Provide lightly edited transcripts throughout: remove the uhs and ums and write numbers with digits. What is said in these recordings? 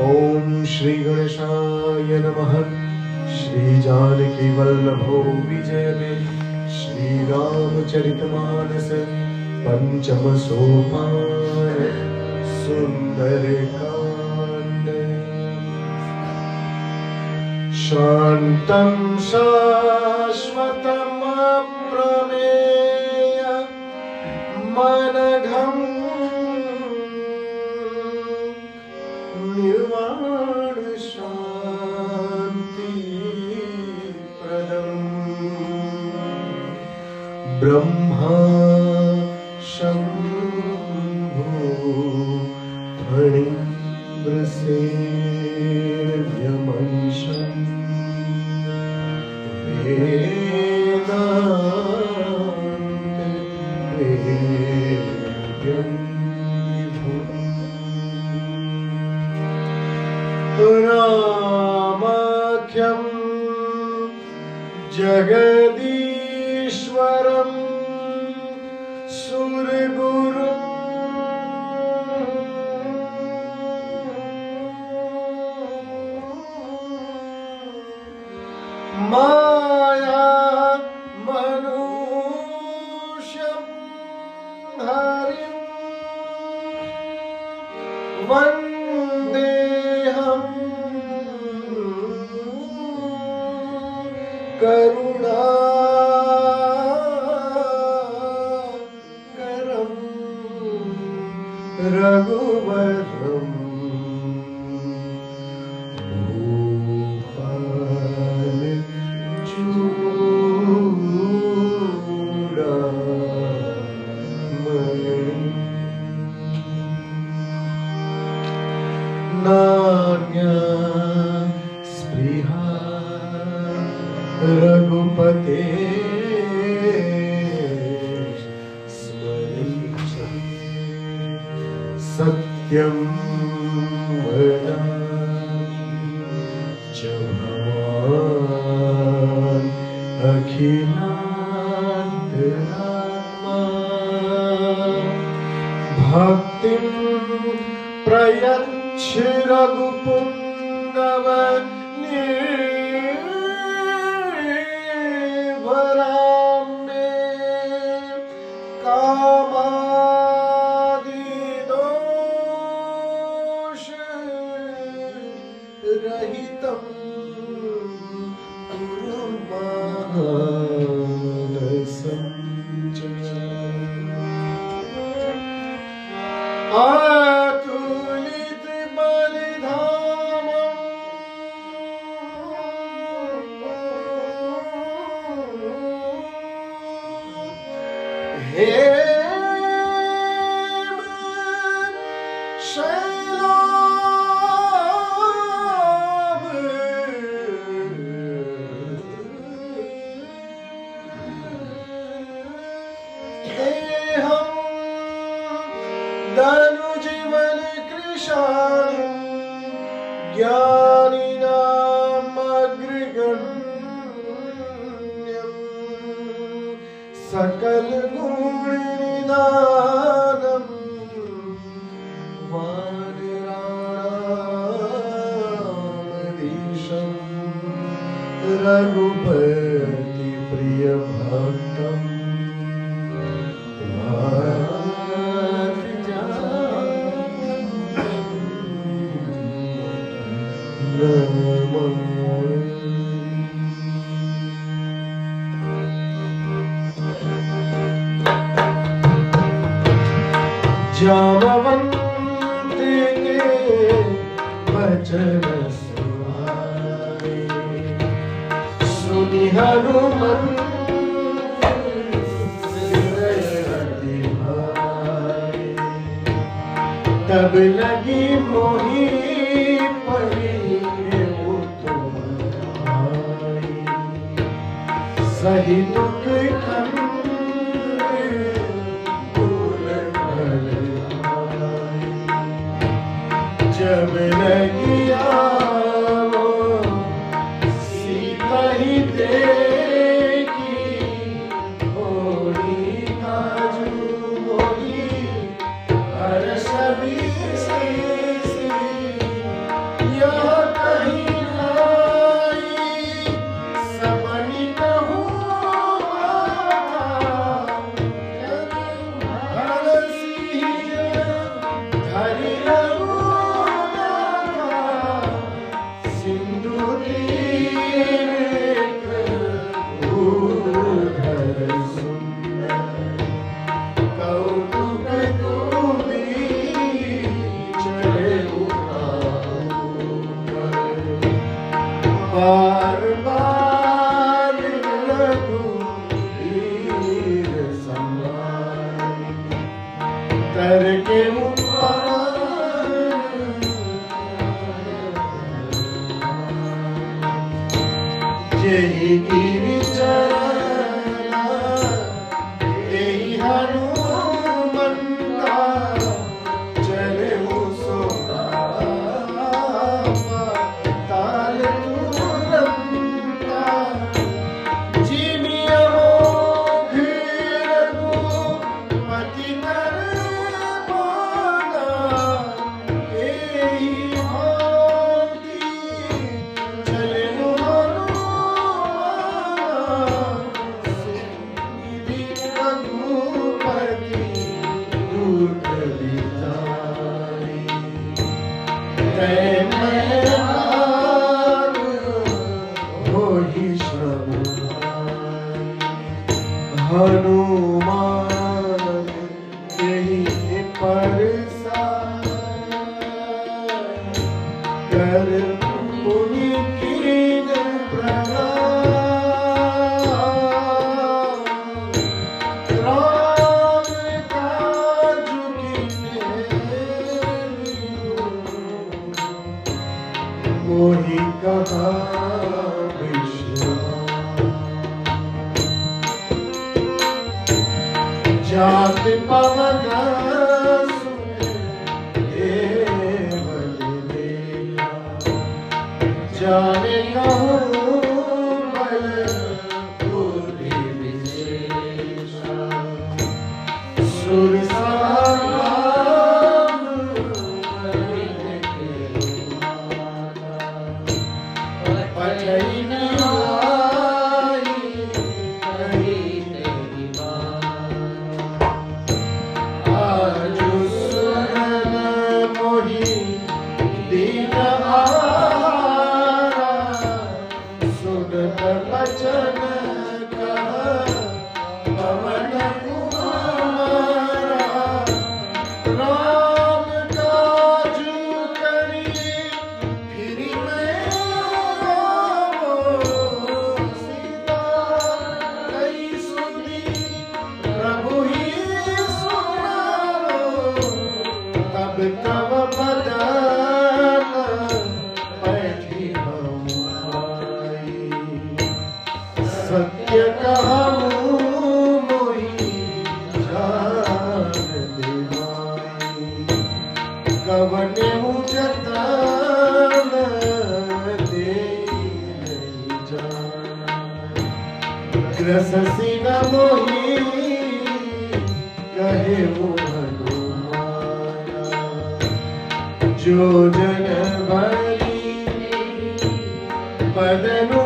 ओम श्री गणेशाय नमः। श्री जानकी वल्लभो विजयते श्री रामचरितमानस पंचम सोपान सुंदर कांड। शांतं शाश्वतम् अप्रमेय मनघं निर्वाण शांति प्रदम् ब्रह्मा शंभो फणिवृषेर्यमंशम् वेदान्ते वेद्यं रामाख्यं जगदीश्वरं सुरगुरुं माया मनुष्यं हरिं वन्देऽहं करुणाकरं रघुवरम् नान्या स्पृहा रघुपते स्मरेत् सत्यं वदामि च भवान् अखिलान्तरात्मा भक्तिं प्रयच्छ रघुपुङ्गव निर्भरां मे कामादिदोष रहितं कुरु मानसं च। अतुलित बलिधामं हेम शैलाभ देहं धनुजीवन कृशानं ज्ञानिनाम् अग्रगण्यं सकल गुण निधानं वानराणामधीशं रघुपति प्रिय भक्तम् जामवंती के वचन सुहाए सुनि हनुमंत हृदय अति भाए। तब लगी मोही पड़ी सही दुख खंड जब लगिया सीता ही देखी होली काजू मोली हर सभी यही गिरिचरण यही हनुमंता चले मुसोरा ताल तुलंता जीमिया घिरगु पति कर पाना यही भांति चले हनुमान यही परसा कर पुनि कीन प्रणाम राम काज मोहि कहा जात पवन जाने कहूँ बल पूरी विशेषा सुर सत्य कहूँ मोहि जान देवाई कवने जतन दे नहीं जान ग्रससी न मोहि कहे वो हनुमाना जो जन भरी बदनु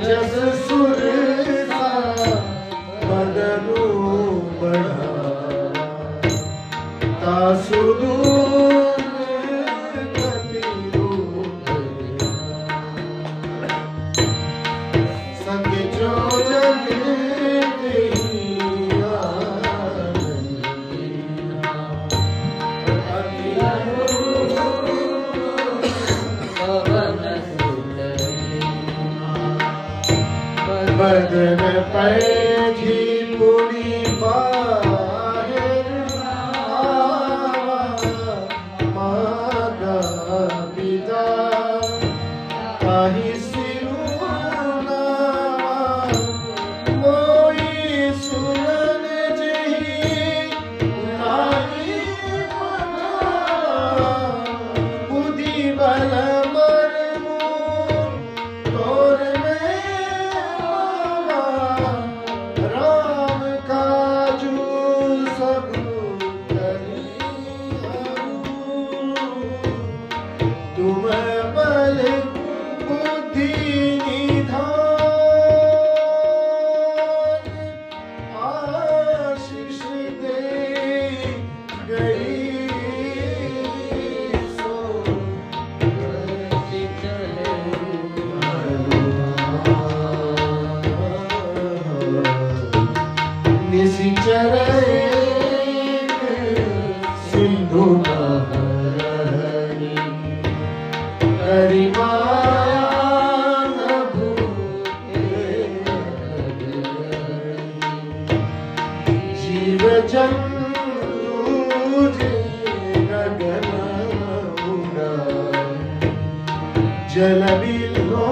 जस सुर बदनु बढ़ा तासुदूर संग जो जग बदन पैठी पुरी बाहिर मागा पिता ताहि सिरुना मोई सुनन जही नाई बुद्धि बल जल बिलो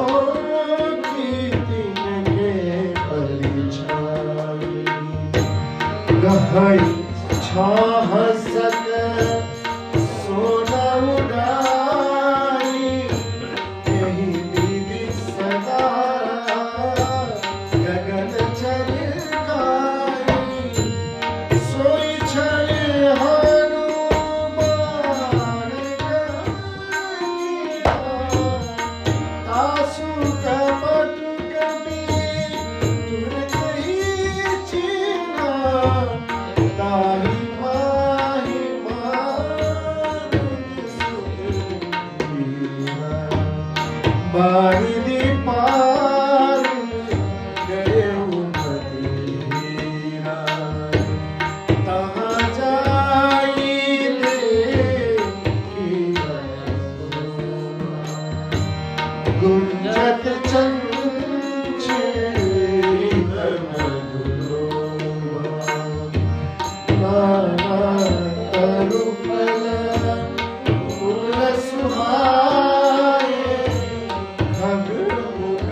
की तिनके परिछाई गहरी छाह सक सोना उड़ाई यही बीबी सदा गगन चरकाई सोई छल हनुमान कहिया आसु कपट कपि तुरत ही चीना ताहि माहि बारिधि पार गए मदीना तहाँ जाई देखी गुंजत चंचल मधुरोमा तरुफल फूल सुहाए खग मुख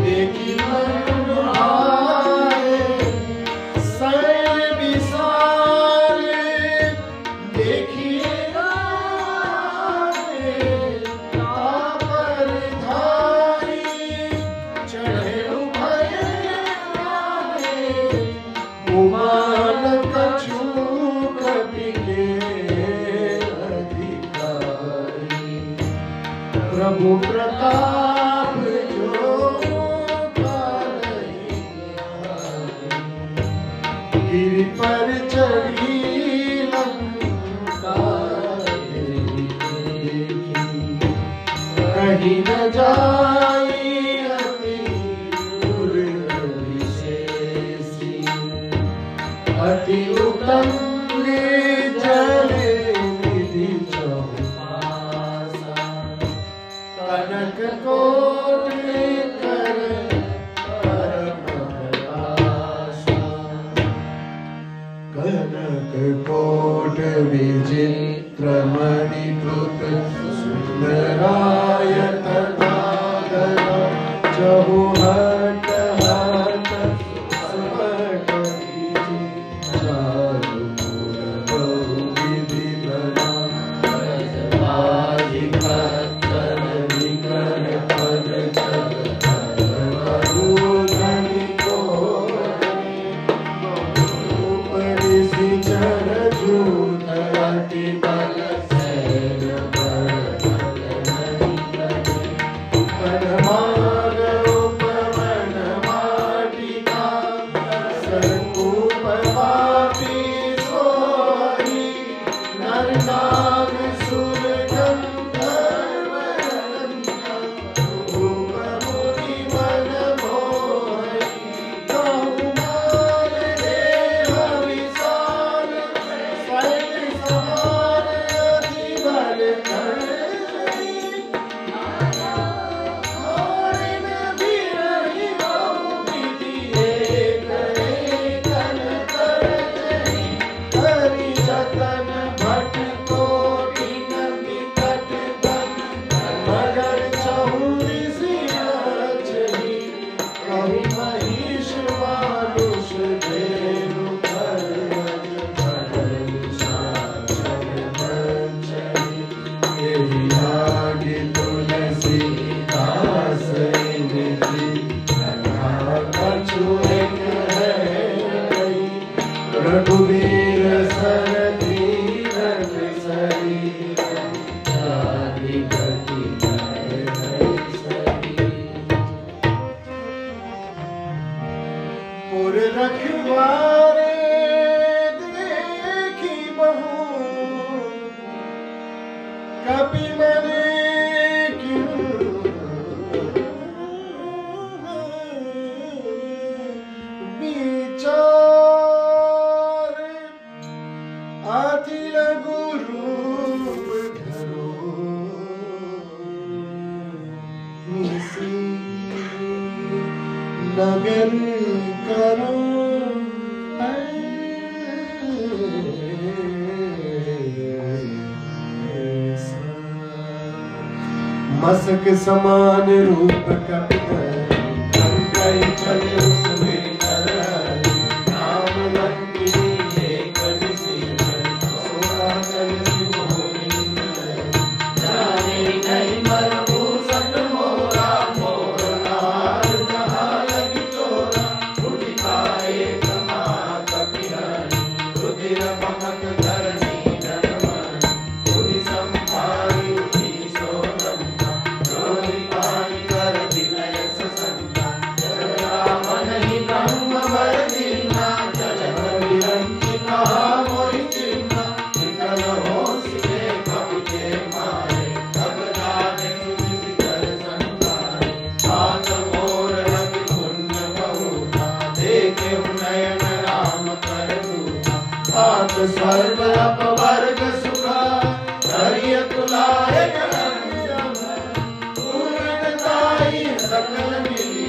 देखी मन आए शैल विशाल देखिए तापर धारी चढ़े उभय उमान कछु कपि के अधिकारी प्रभु प्रताप जो पारही गिरि पर चढ़ी लंका देखी कहीं न जाई अति दूर विशेषी अति उत्तम जल निधि चौपासा कनक कोट कर परम आशा कनक कोट विचित्र मणिकृत सुंदरायत नागर चहुहट हट सुभट कीजी चारु पुर बहुविधि बना राजबाजी खत्तर निकर पद धनि को उपरिसि चर जूत अति बल सैन वनमान उपवन वाटिका सर्वूप पापी सोई नर नाग सुर गंधर्व रूप मुनि मन मोहि कहुमान देह विशाल शैल समान अति बल धरि हरिण बिरहि बहुविधि एक एकन करहि हरि जतन भट कोटि निकट बन मगर चहुदिसि रचहि कहि महिष मानुष धेनु खरगज खड़ग शासन बंचहि एहि आगे तुलसी दास निधि कछु एक है रघुवीर सर तीरथ सरी चारि गति है सरी पुर रखवारे देखी बहु कपि मने क्यों विचार अति लघु रूप धरो मिसी नगर करो ऐसा मसक समान रूप कपि कई चले उसमें नाम लंकिनी एक दिसी सोरा चले जाने नहीं मरबू सत मोरा मोर नार जहाँ लगी चोरा उठिकाए कमा कपि हरि रुधिर बमक धरनी नरमन उनि संभारी उठी सोरम्मा जोरी पानी कर विनय ससंगा मन ही ब्रह्म वर दीना जल विरंजना मोहि चिन्ना निकल हो सिले कवि के मारे तब जाने सुनिधि कर संगारे हाथ मोर रवि पुण्य बहुता देखे नयन राम कर दूता हाथ सर्व अपवर्ग सुखा हरिय तुलाए पूर्णताई सकल मिली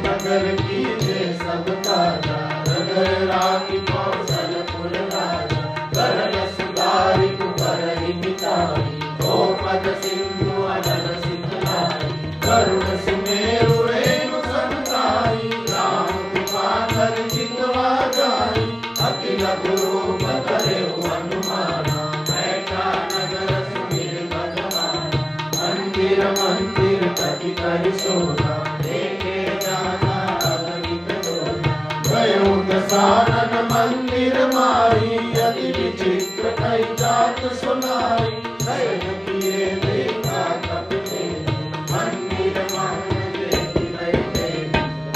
नगर की जय सब ताजा नगर रानी कौशलपुर राजा करण सुधारी कुबर ही मिताई गोपद सिंधु अनल सिद्धनाई करुण सुमेरु रेणु संताई राम कृपा कर जितवा जाई अखिल गुरु बतरे हनुमाना बैठा नगर सुमिर भगवान मंदिर मंदिर कति कर सोना देखे जाना अगणित डोला गयो दसानन मंदिर माई अति विचित्र कई जात सुनाई शयन किए देखा कपि मंदिर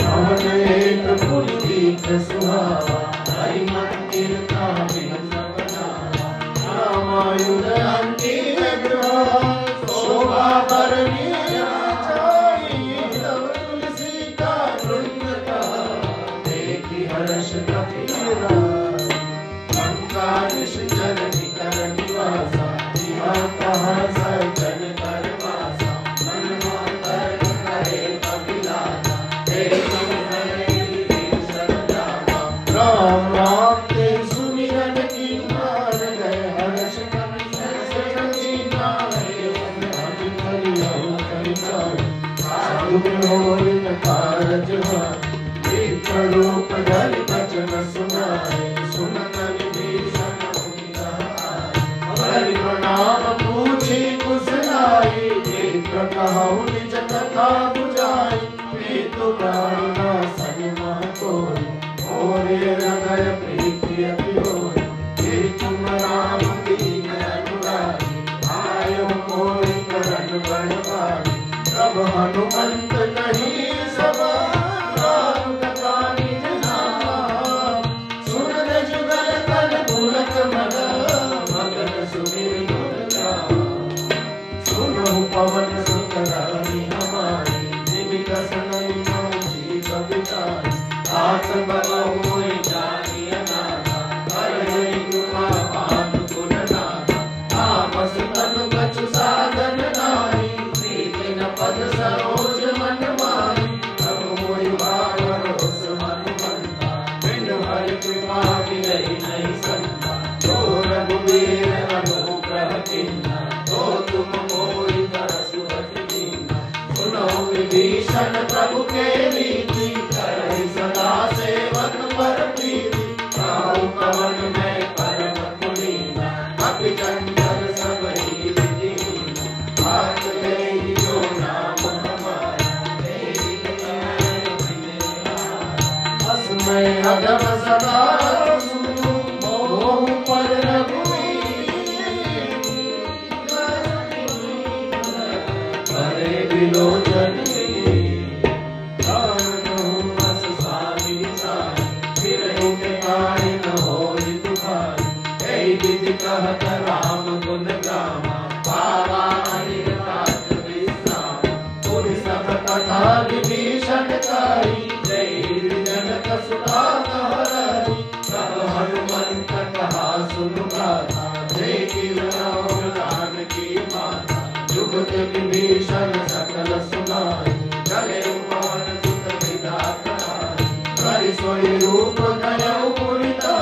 भवन एक पुरीत सुहावा हरि मंदिर का भिन्न बनावा रामायुध अंकित गृह शोभा भरनी छाई तब तुलसी का वृंद कहा देखी हर्ष कपीरा लंका निश्चर निकर निवासा यहाँ कहाँ सज्जन कर वासा मन मातर करे कपिलासा राम राम ते सुमिरन की मान गए हर्ष कवि सरस्वती नाय हरि हरि हरि साधु होय न कारज विप्र रूप धरि वचन सुनाए सुनत विभीषण मुनि कहाए हरि प्रणाम पूछी कुशलाई विप्र कहु निज कथा बुझाई प्रीतु प्राणा सन्मा कोई मोरे हृदय प्रीति अति होई फिर तुम राम दीन अनुरागी आयो मोहि करण बड़ भागी तब हनुमंत कहीं सभा राम कथा निज नामा सुन जुगल कल पुलक मगन मगन सुमिर गुण गावा सुनहु पवन सुत रानी हमारी निमिकसनई मौजी कविताई हाथ बलहुई जानी अनाथा हरि कृपा पानु गुण नाथा तामस तनु कछु साधन नाहि प्रीति न पद सरोज मन माहि तब मोहि भाव रोष मन बंधा बिनु हरि कृपा मिलई नहीं संता जो रघुवीर अनुग्रह किन्ना तो तुम मोहि तरसु अति दीना सुनो विभीषण प्रभु के नीति करहि सदा सेवक पर प्रीति काहू पवन में परम पुनीना कपि कंचन सब ही दीना हाथ लेहि जो नाम हमारा तेहि अस्मय अधम सदा सुनो मोह पर रघुवीर करे विलोचन कहत राम गुण गामा पावा अनिर्वाच विश्राम पुरि सब कथा विभीषण काई जय जनक सुता कहरहि सब हनुमंत कहा सुनु गाथा देखि राम जानकी माता जुगत विभीषण सकल सुनाई चले पवन सुत विधाता हरि सोई रूप गयो पुरिता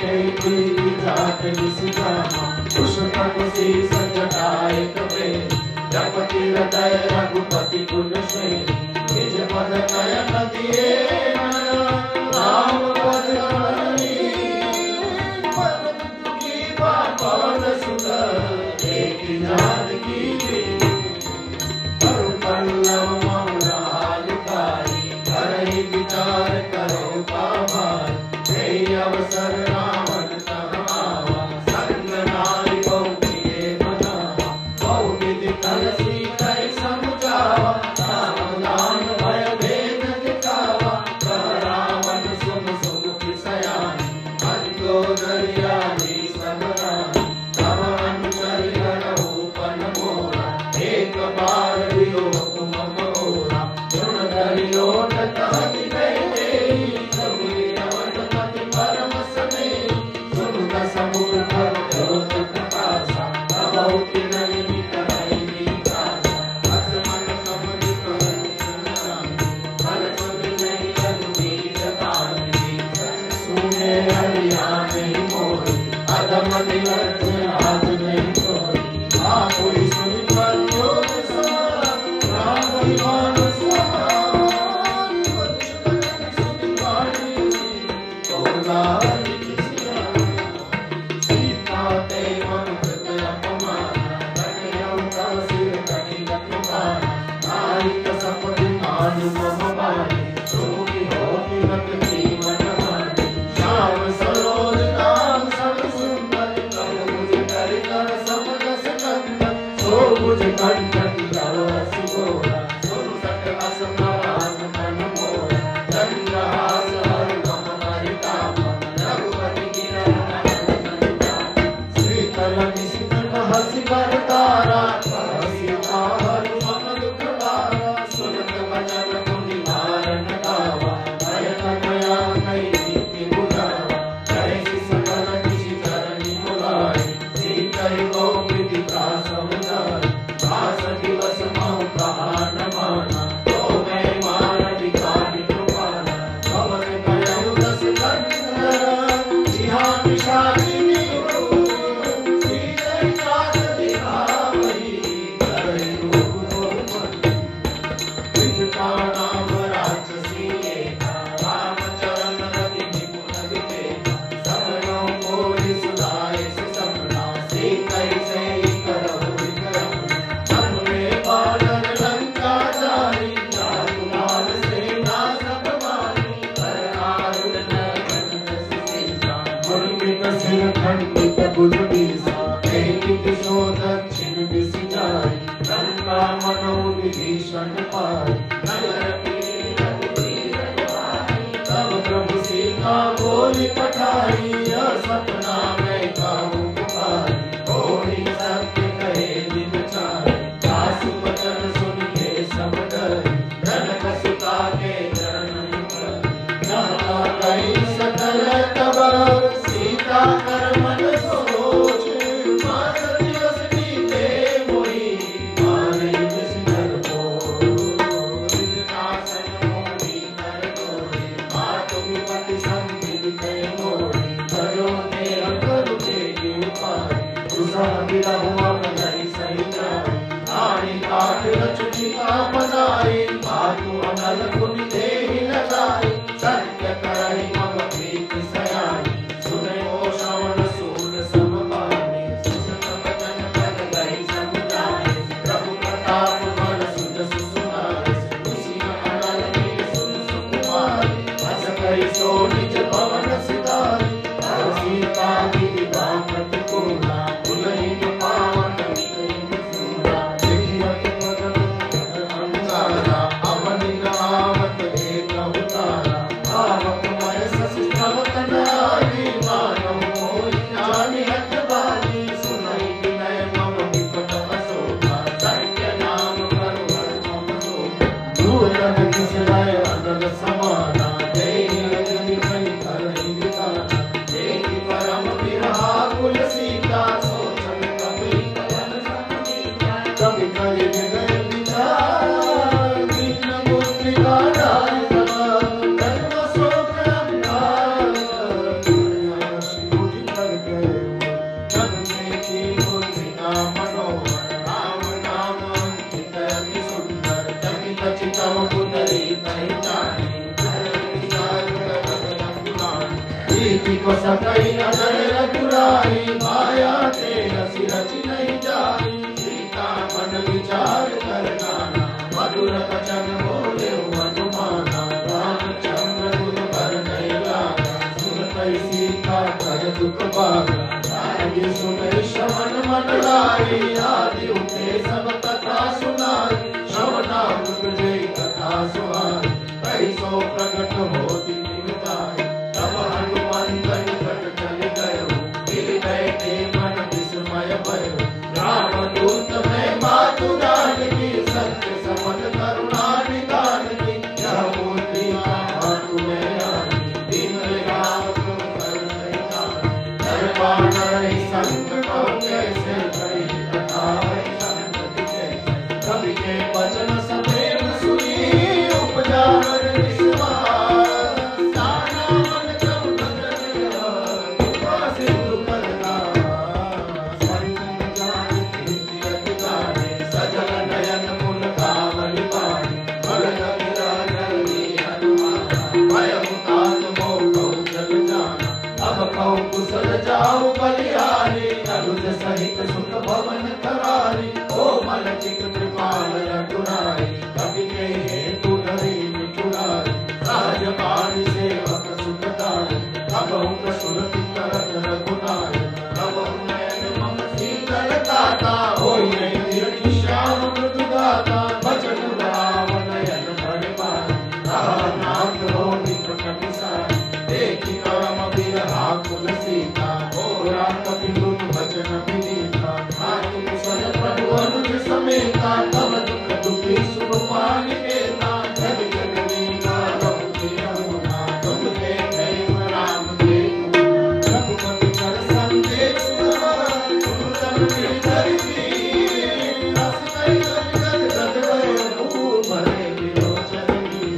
जात निष्कामा पुष्पक शीस जटाए कबे जपति हृदय रघुपति कुल श्रेणी निज पद नयन दिए राम पद की पावन सुंदर एक जानकी पल्लव मौलालकारी करहि विचार करो पाभार अवसर रावण तहावा संग नारी बहु प्रिय मनावा बहु विधि कलसी कर समझावा सावधान भय भेद दिखावा कह रावण सुन सुमुखि सयानी मन को दरियानी सब रानी तब अनुचरि करहु पन मोरा एक बार दियो हुकुम मोरा सुन धरि लोट कहति कहि देहि सबुरि अवधपति परम सनेहि सुनु दसमुख जोत प्रकाशा प्रभु किरहि निकलहि निकासा अस मन समझि कहति फल सब नहीं रघुवीर कामिनी सुने हरिया नहीं मोहि अधम निवर्त आज नहीं तोहि आपुरि सुनि परयोग समान राम विमान समान सुनि वाणी सीता ते मनुकृत अपमान कटयौ तव सिर कठिन कृपान नाहिक सपदि मानु मम बानी सोहि होति रत जीवन हानि श्याम सरोज नाम सब सुंदर प्रभु भुज कर कर सब रस कंदन सो भुज कंठति लव रस गोरा सुनु सट अस प्रवान मन मोरा चंद्रहास हर गम हरिताप रघुपति गिरहि कलनि सितन हसि बर तारा हसि आहर मम दुख भारा सुनत वचन मुनि मारन गावा भय तनया कई नीति बुलावा जय सकल किछि करनि बुलाए सीतहि बहु विधि प्रास समुदाय आस दिवस महु कहा न माना तो मैं मान विकारी कृपाना पवन कयउ दस कंदर इहा निशाकिनी भीषण पाई तब प्रभु सीता बोली पठाई सपना में काहू पुकारी होई सत्य कहे दिन चाहे दासु वचन सुन के सब डरी जनक सुता के चरण नहता कई सकल तब सीता कर मन सोच मात दिवस बीते मोही माने सत्य करहि मम प्रीत सयानी सुने ओ श्रवण सून समबानी सुजन वचन पद गई समुदाय प्रभु प्रताप मन सुजस सुनाय खुशी अनल की सुन सुकुमारी अस कहि सो निज भवन सिधारी और सीता गिरि बामत कोला पुलहिन पावन विकहिन सूरा देखियत मदन अंगारा अवनि आवत एक अवतारा आवक मय ससि नवतन आदि मानव मोहि जानि हठ बाली सुनहि विनय मम विपट असोका सत्य नाम करो हर मम शोका दूरन किसलय अनल समाना देहि रजनि कहि करहि विताना देखि परम विरहा कुल सीता सोचन कपि कलन समीता कवि कहि हृदय विचार दीन मुद्रिका डारि सदा धर्म शोक अंगार प्रीति को सकई नजर रघुराई, माया ते रसी रची नहीं जाई। सीता मन विचार करना, मधुर वचन बोले हनुमाना। रामचंद्र गुरु बर नहीं लागा, सुनतई सीता कर दुख भागा। आदि सुने श्रवण मन लाई, आदि उठे सब कथा सुनाई। श्रवणामृत जय कथा सुहाई, कैसो प्रकट होती निमिताई। तब हनुमंत निकट चल गयो, गिर गए थे मन विस्मय भयो। रामदूत में मातु जानकी, सत्य समन करुणा निधान की। यह मूर्ति मातु में आनी, दिन राम तुम कर नहीं जानी। दरबार रही संत को कैसे करी कथा है संत कैसे। कवि के वचन सप्रेम सुनी, उपजा मन विश्वास। साना मन जब बदल गया, कृपा सिंधु करना। संत जान कीर्ति अति गाने, सजल नयन मुन कामल पानी। बड़न गिरा जल्दी हनुमाना, भयउ तात मोह जल जाना। अब कहु कुशल जाऊ बलिहारी, अनुज सहित सुख भवन करारी। कोमल चित कृपाल रघुराई, कवि के हेतु धरि मिठुराई। सहज बाणी सेवक सुखदाई, कबहु प्रसुरति करत रघुनाई। कबहु नयन मम शीतल ताता, होई नहीं धीरज श्याम मृदु गाता। बचन राम नयन भर पाई, नाथ हो निकट विसाई। देखि परम बिरहा कुल सीता, ओरा कपि गुण वचन विनीता। मातु कुशल प्रभु अनुज समेता, तब दुख दुखी सुख पानि देता। जग जननी माधव की यमुना, तुम के प्रेम राम के गुना। रघुपति कर संदेश सुन तन की धरती। रस कई गद गद गए रूप भरे विलोचन की।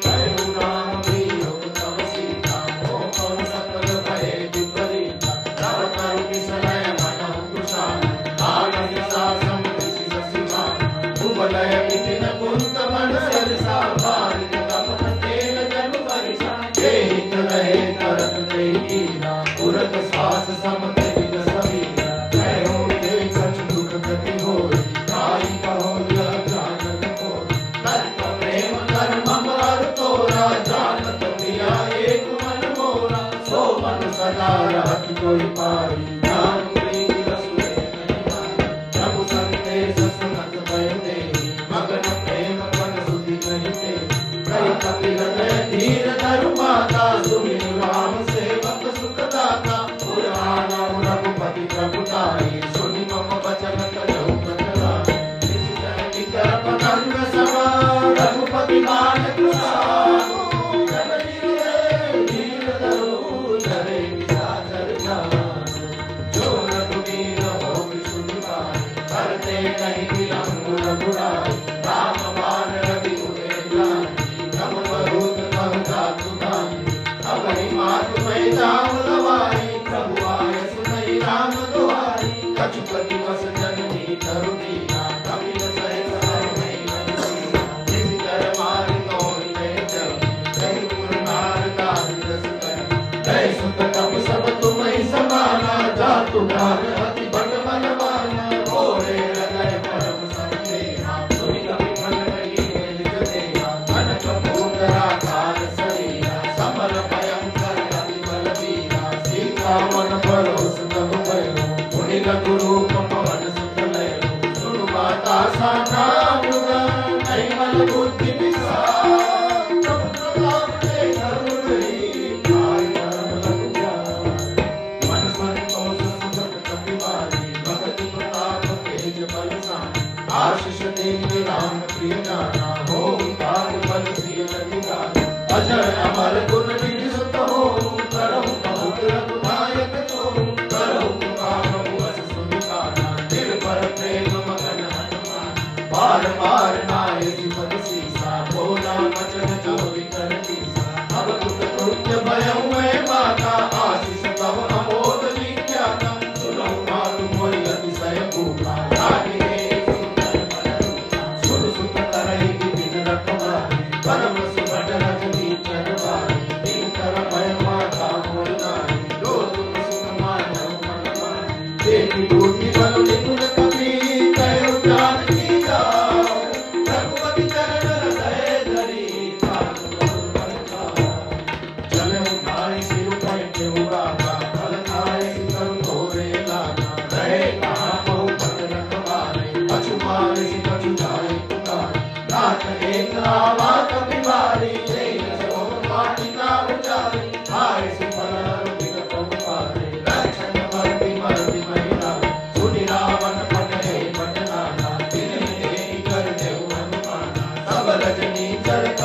भयो राम वियोग तव सीता, हो पवन सकल भये विपरीता। तब तरु किसलय मनहु कुशाल, आनंद सासम ऋषि शशिमान। कुवलय विपिन कुंत मन सरसा, बारिक तपत तेल जनु बरसा। जेहित रहे तरत तेहि कीना, उरत श्वास सम तेज समीरा। कहो ते कछु दुख गति होई, ताई कहो यह जानत होई। तत्व प्रेम कर मम हर तोरा, जानत प्रिया एक मन मोरा। सो मन सदा रहत कोई पाई, जान प्रीति रसुरे नहीं पाई। प्रभु संदेश सुनत भय देहि, मगन प्रेम मन सुधि नहीं तेहि। कहि कपि हृदय धीर धरु माता, सुमिर राम सेवक सुखदाता। पुराण रघुपति प्रभुताई, सुनि मम वचन करहु बतलाई। जिस जन निकर पतंग समा, रघुपति मान कुशाल। जननी रे धीर धरु धरे विसाचर जान। जो रघुवीर हो विष्णु पाई, करते नहीं विलंब रघुराई। राम बाण रवि उदय जानी, तब बहुत कह जातु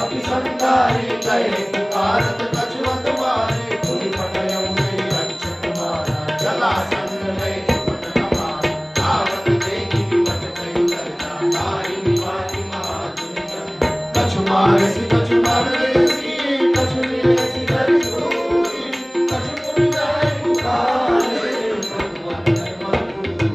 कपि संगारी कहे पुकारत कछुवत मारे पुनि पटयऊ में रक्षक मारा जलासन में कुपट कमारा आवत देखी विपट कयु ललना ताई निवारी महातुनि जन कछु मारे सी कछु मारे सी कछु मिले सी करि दूरी कछु पुनि जाए पुकारे भगवान मधुरी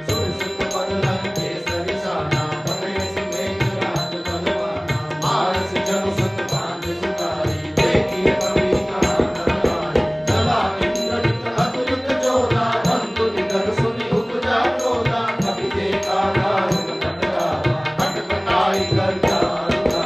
सुर सुत बदलन के सरिसाना पटय सी मेघराज बलवाना मारस जनु सत बांध सुतारी देखी कवि कहा नरनारी चला इंद्रजित अतुलित जोधा बंधु निधर सुनि उपजा क्रोधा कवि देखा दारुण कटरावा कटकटाई कर जारुगा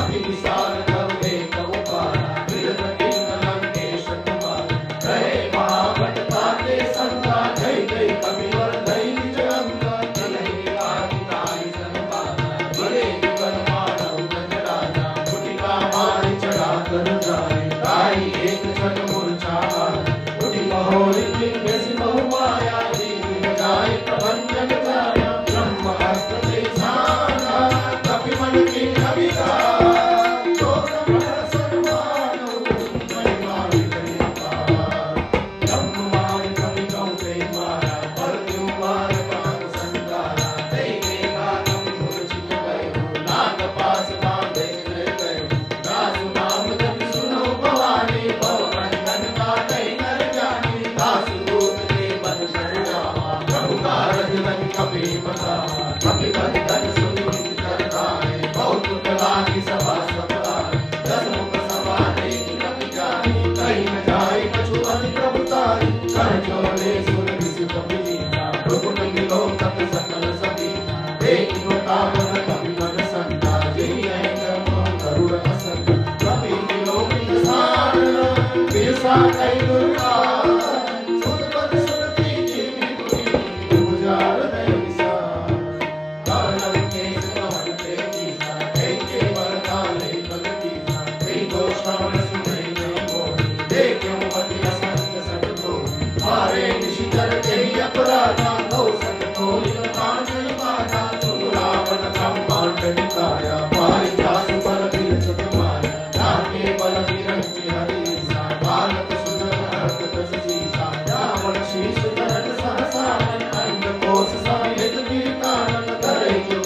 अभि विशाल कव एक उपारा विरत किन्न लंकेश कुमार कहे महाभट ताते संगा जय जय कविवर धई निज अंगा चलहि आदिताई संपादा बड़े युगल मानव गज राजा कुटिका मारि चढ़ा कर जाए ताई एक क्षण मूर्छा आए उठी महोरी जिनमें से बहु माया दीन जाए प्रभंजन जाया ब्रह्म हस्त से झाना कपि मन की अभिगार जो ब्रह्म सर्वानो महिमा विकरी अपार ब्रह्म मारि कवि कहु ते मारा पर क्यों मार कान संगारा तेरे का कवि मूर्छित गयो नाग पास बांधे गयो दासु नाम जपि सुनो भवानी भव बंधन काटै नर जानी दासु दूत के बन शरणावा प्रभु कारज लग कपि बतावा कपि बंधन सुनि कर गाए बहुत लागी सभा सतलाए दस मुख सभा देखी कपि जानी कहीं न जाए कछु अति प्रभुतारी कर जोड़े सुर ऋषि कपि लीला रुकुट मिलो तत सकल सबीना देखी बतावन कपि मन संता जही अहंग मोह गरुड़ असंग कपि मिलो विसारण विरसा कई दुर्गा सुत पद सुरती जीवी पुरी उजार दय विसार कानन केस कवन ते कीसा के बरता ले पद कीसा कई दोष कवन सुने नहीं मोही देखो पति असंग सत तो मारे निशिकर के अपराधा गौ सत तो कांचन पाटा सुन रावण ब्रह्मांड निकाया पारि जासु बल विरचत माया जाके बल विरंचि हरीसा बालक सुंदर हरत दस सीसा रावण शीश धरत सहसा अंड कोश समेत कीर्तन करे जो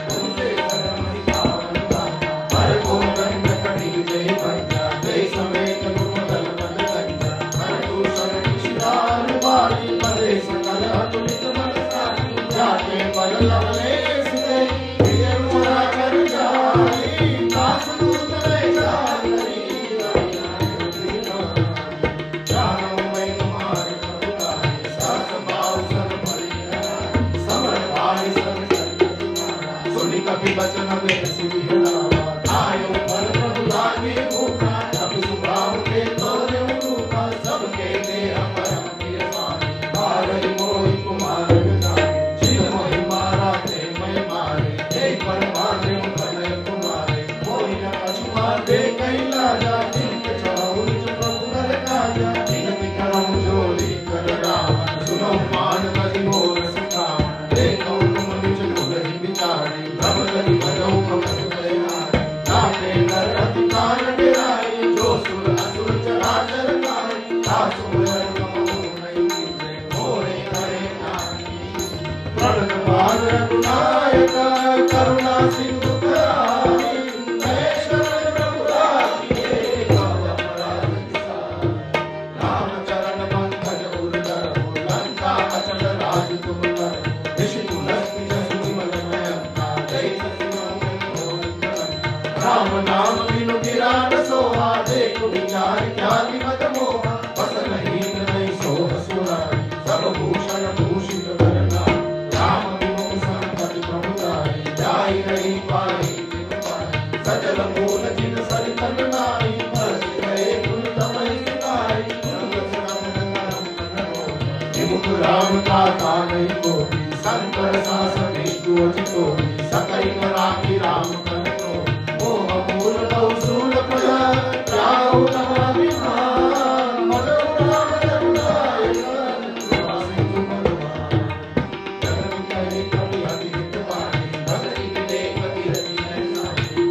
तुमसे धर्म पावन गाता हर को गंध कटी जय बंजा जय समेत गुरुदल बन गंजा हर दूषण निशिदार वाली पदे सकल अतुलित बल सारी जाके बल लवलेश दे प्रिय मुरा कर जाई दास दूत में जागरी जानो मैं तुम्हारे प्रभुतारी सास भाव सब परिहरा समर भाई सब सर्व सुनि कपि वचन में सिविहरावा आयो फल प्रभु लागे भूखा कपि सुभाव के तोरे रूपा सबके देह परम प्रिय स्वामी बारहि मोहि कुमार जाने चित मोहि मारा ते मैं मारे जय पर मारे भय कुमारे कोई न कछु मारे कई लाजा जिनके चढ़ाऊ निज प्रभु कर काजा जिनके करम जोड़ी कर रावण सुनो मान बलि मोर सुखावन देखो तुम निज मुगहि विचारी भव करि भजौ कमल कल्याण ताते नर अति काल डेराई जो सुर असुर चराचर काई दासु कमल नहीं मिले मोरे करे नानी प्रणत पाद रघुनायक करुणा सिंधु करारी जय शरण प्रभु राखिए गाव अपराध विसार राम चरण पंकज उर्धर हो लंका अचल राज तुम कर ऋषि तुलसी जसु विमल भयंता जय राम नाम बिनु गिरान सोहा देख विचार क्या विमत मोहा बसन हीन नहीं सोह सुरारी सब भूषण भूषित करना राम विभूषण पति प्रभुतारी जाई रही पाई बिनु पाई सजल मूल जिन सरितन नाई बरस गए कुल तमय सिताई विमुख राम का नहीं कोटि शंकर शासन विष्णु सकई राखी राम कर मोह मूल लौ सूल प्रजा जाऊ तमाभिमान मधुर राम जमुनाय सिंधु मरुआ जगत कहे कवि अति हित वाणी भगति देख गिरती है साई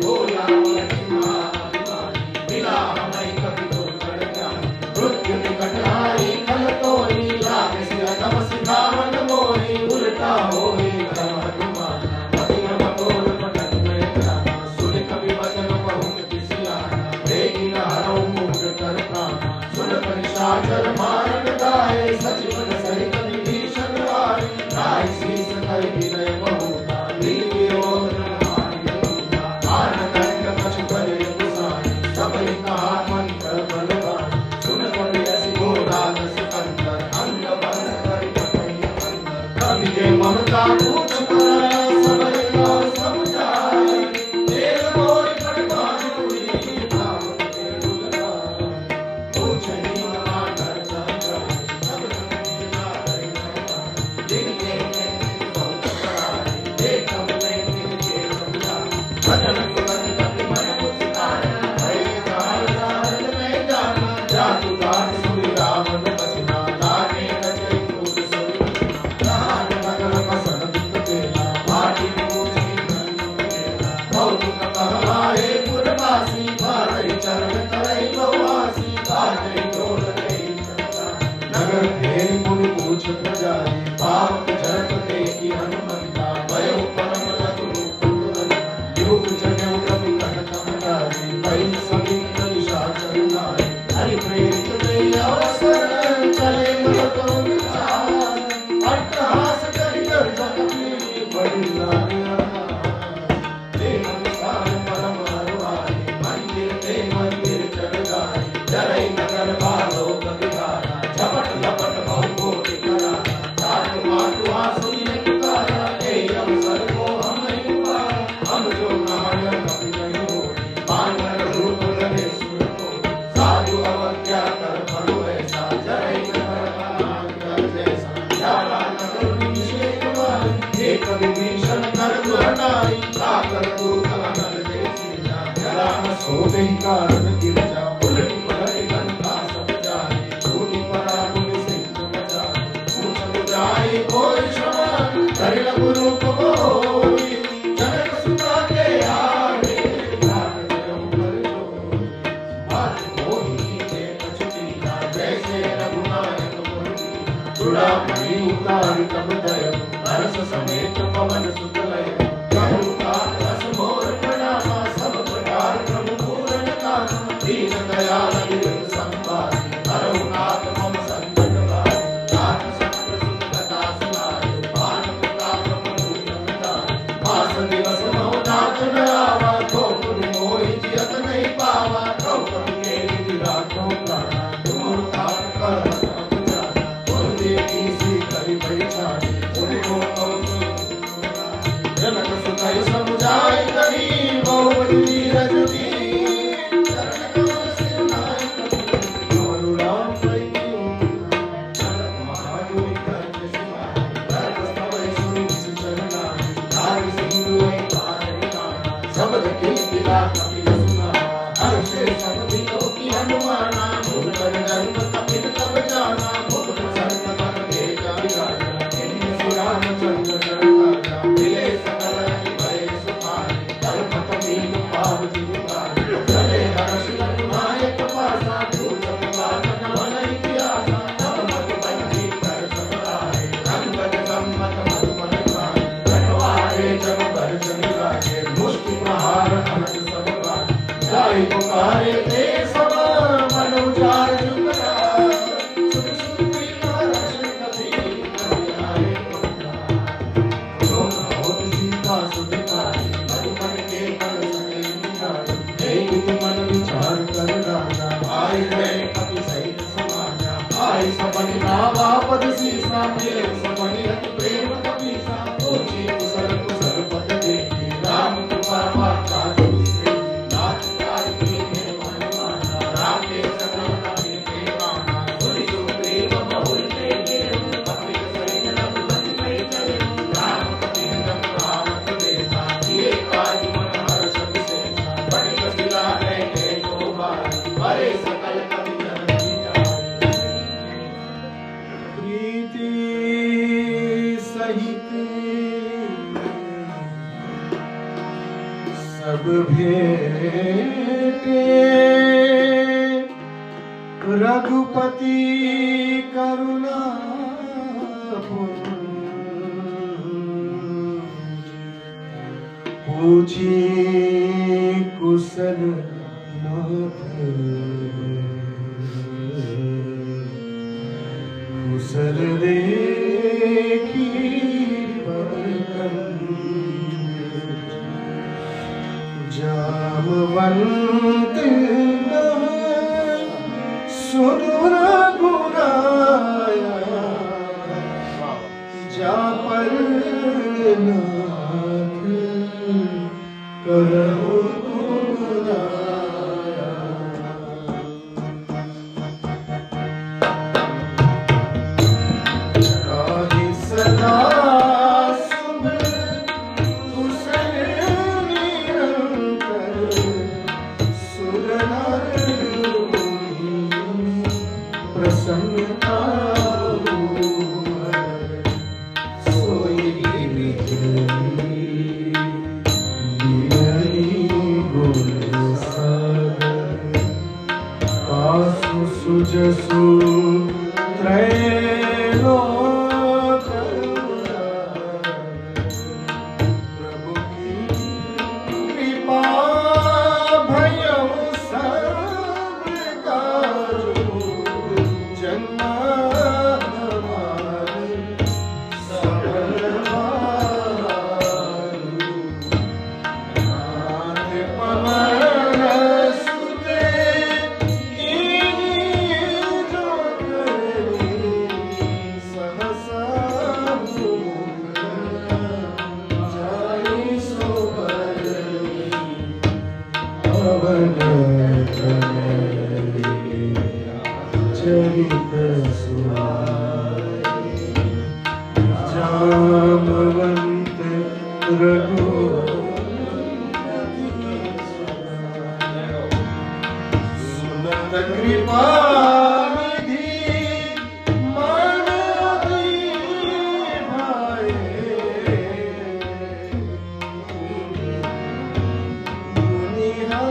नहीं कारण गिरजा उलट पलट लंका सब जाए धूनी पड़ा धूनी सिंह बजा पूछ जाए कोई क्षमा कर लघु रूप मोही जनक सुता के आगे लाग जम पर जो बात मोही के कछुती ना जैसे रघुनायक मोही जुड़ा मणि उतार तब दय अरस समेत पवन सुतलय दीन दयाल विरल संपाति करुणात मम संकट वारि नाथ सत्य सुंदरता सुनाय पान प्रताप प्रभु दाय मास दिवस नौ नाथ नयावा ठोकुर मोहि जियत नहीं पावा ठोकुर के विराटो प्राणा तुम तार कर अपना बोल देवी सी करि बैठानी उनको जनक सुनाई समुझाई करी बहु वीर जती रघुपति करुणा पूछी कुशल नाथ कुशल देखी जामवंत सुदूर गुनाया जा पर नाथ करहु गुनाया राधे सदा सुजसु त्रैलोक प्रभु की कृपा भयउ सब काजु जन्म जामवंत रघु कृपा निधि मन भाए दुनिया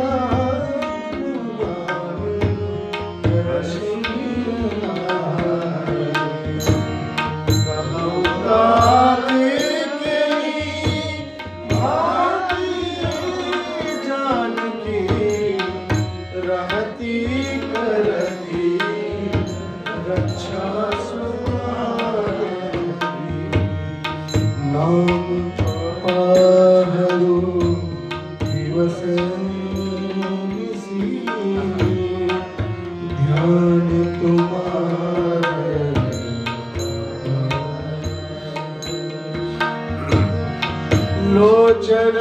लोचन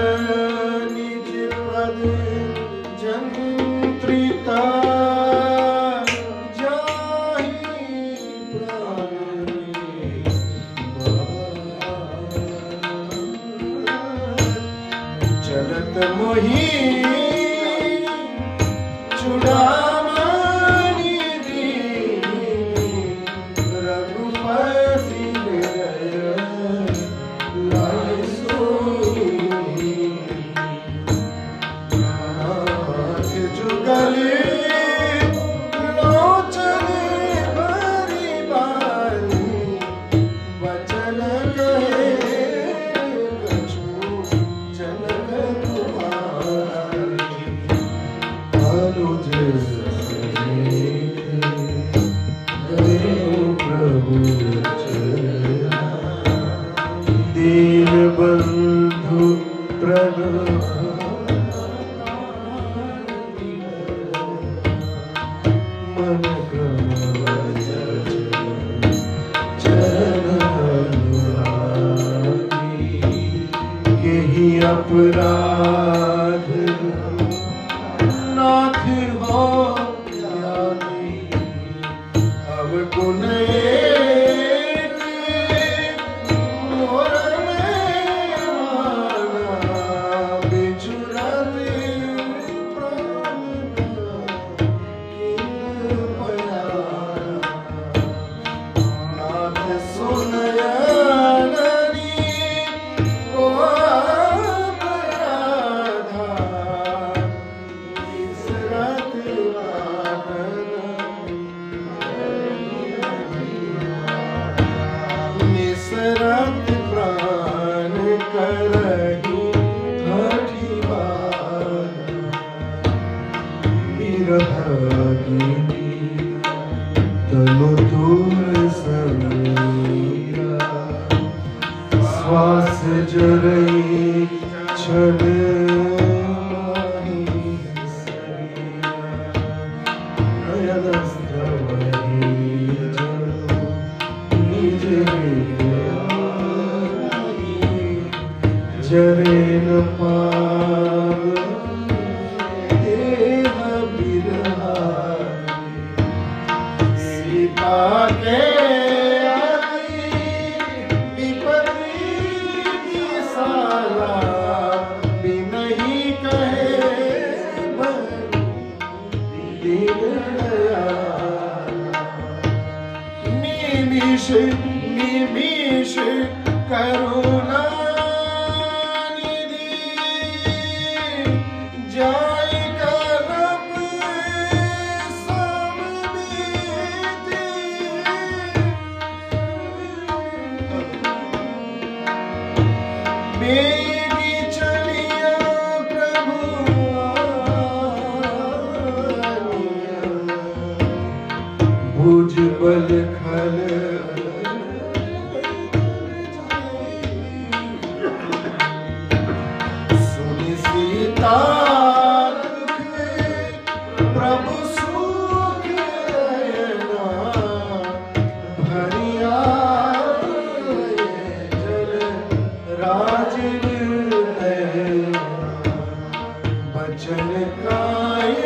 निज पद जंत्रिता जाहि प्राण चलत मोहि चुड़ामणि रघुपति दीन बंधु मन यही अपराध नाथ हो अब गुण तनु दूर समीरा श्वास जरई क्षण जरे न पाव देह बिरहा सीता के विपत्ति साला बिनही कहे निमिष निमिष करुणा भुज बल खल सुनि सीता प्रभु सुख भरिया जल राज बचन काय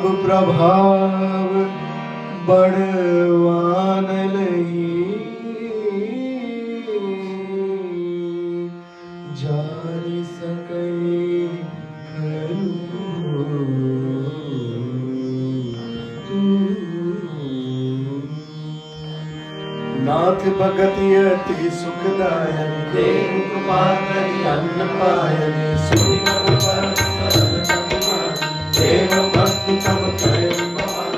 अब प्रभाव बढ़वान लही जारी सकै नाथ भगति अति सुखदायक देव कृपा करी अन्न पायने सुनि मन परम सरल सन्मान देव भक्ति तब करे भगवान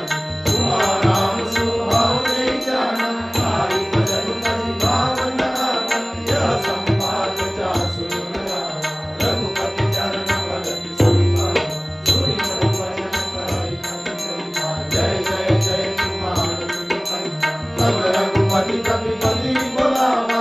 तुम्हारा नाम स्वभाव नहीं जाना आई भजन करि भावना यह संवाद जा सुन रघुपति चरण भगति संभाल सुनि मन भजन करि जय जय जय कुमार तब रघुपति कपिपति बुलावा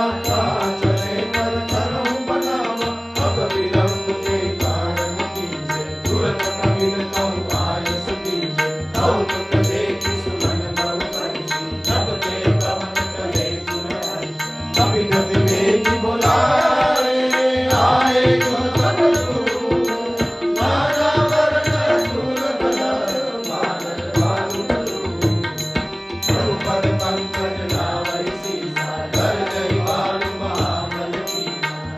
चले कर करहु बनावा अब विलंब के कारण कीजे तुरंत कपिल कहु आयस कीजे कहु पुत देखि सुमन बल करि जब ते पवन चले सुनाई कपि गति वेगी बुलाए आए गुण बदलू नाना वरण धूल बदल मानल बालु बलू रघुपति पंकज लावै सीसा कर गई बाण महाबल की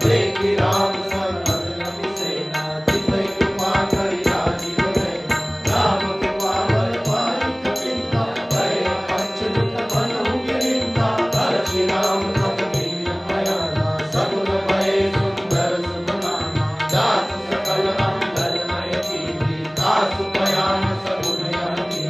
देखि राम सरल लखि सेना जितै कृपा करि राजीव रैना राम कृपा बल पाई कपिंदा भय पंचमुख बनहु गिरिंदा हरषि राम तत कीन भयाना सगुन भय सुंदर सुमनाना दास सकल अंगलमय कीर्ति दास पयान सगुन यही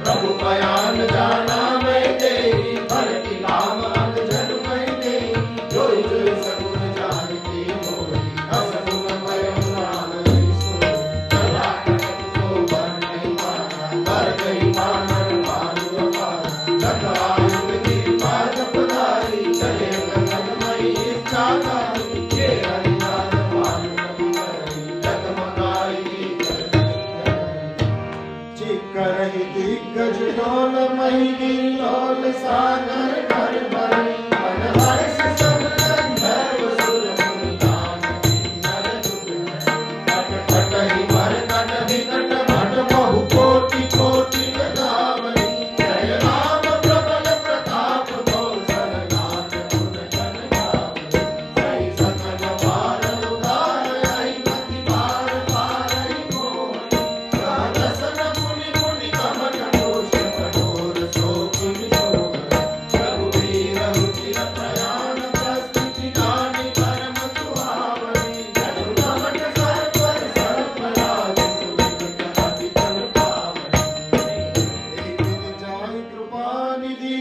प्रभु पयान जाना मैं तेरी भर की नाम अंग जन मैं तेरी जोई जोई सगुन जानती मोरी असगुन भय उन्नान सोई चला कटक को बर नहीं माना कर गई मानर मानु अपार लखवायुध की पाद पधारी चले गगन मई इच्छा धारी ये हरिनाथ मानु नबी करी जगमगाई चिकरहि दिग्गज डोल मही गिरिलोल सागर घर भरी मन हर्ष सब गंधर्व सुर मुनि दान किन्नर जुगल कट कटहि मर कट विकट भट बहु कोटि कोटि गदावरी जय राम प्रबल प्रताप कौशल नाथ गुण जन गावरी जय सकल वार उदार आई मति बार पारई मोहि दसन मुनि मुनि कमठ दोष कठोर शोक विशोक रघुवीर रुचिर प्रयाण प्रस्तुति जानि परम सुहावनी जनु कमठ सर पर सर्पराज सुनित अति तन पावनी जाय कृपा निधि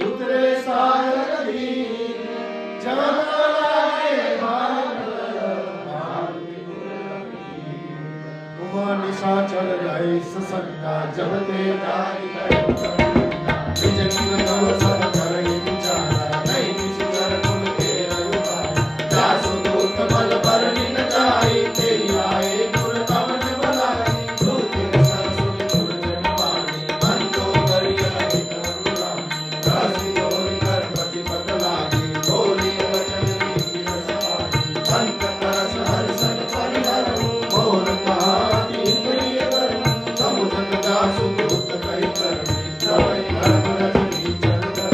उतरे सागर धी जब लागे उमा निशाचर गए ससंगा जब ते जाय निज निज तव सब करहि विचारा नहीं किसी कर कुल के रघुबाई दासु दूत बल बरनि न जाई तेरी आए गुर कवन बलाई दूत सरसुन गुर जन पानी मन तो करिय अधिक अनुरागी दासी और कर पति पत लागी बोली वचन रीति रस पानी अंत तरस हर्षण परिहरहु मोर कहानी प्रिय करहु समुझत दासु दूत कहि करनी तवै धर्म रजनी चरण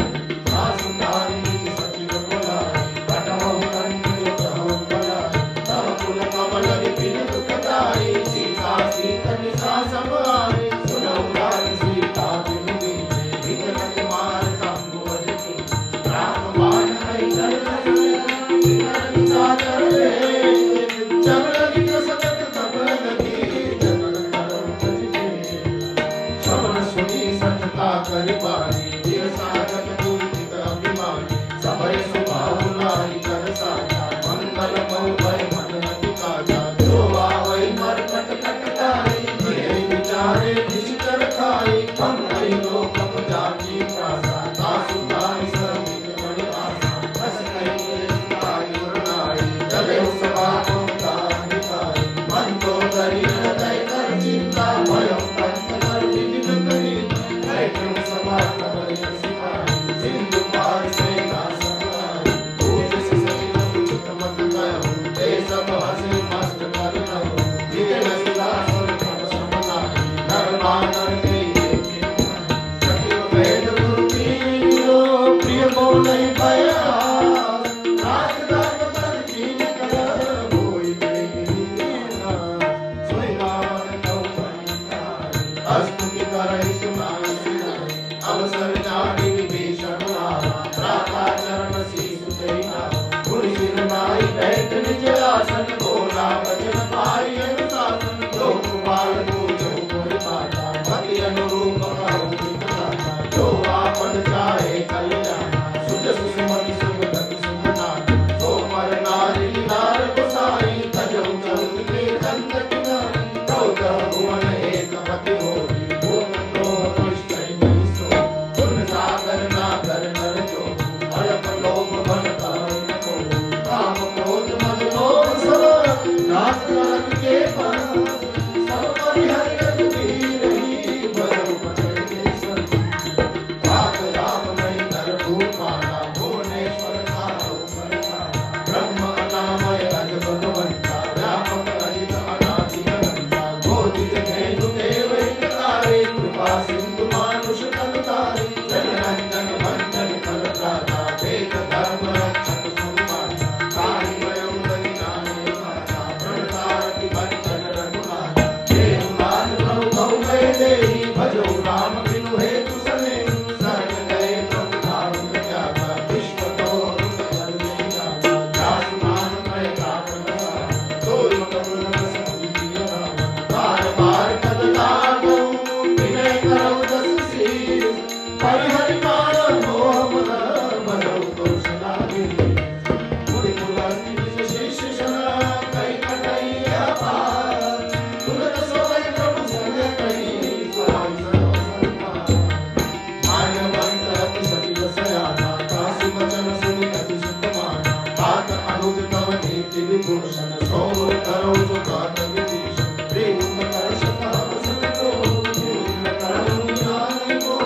करो जो काट विदेश प्रेम कर सका सबको प्रेम करो जाने को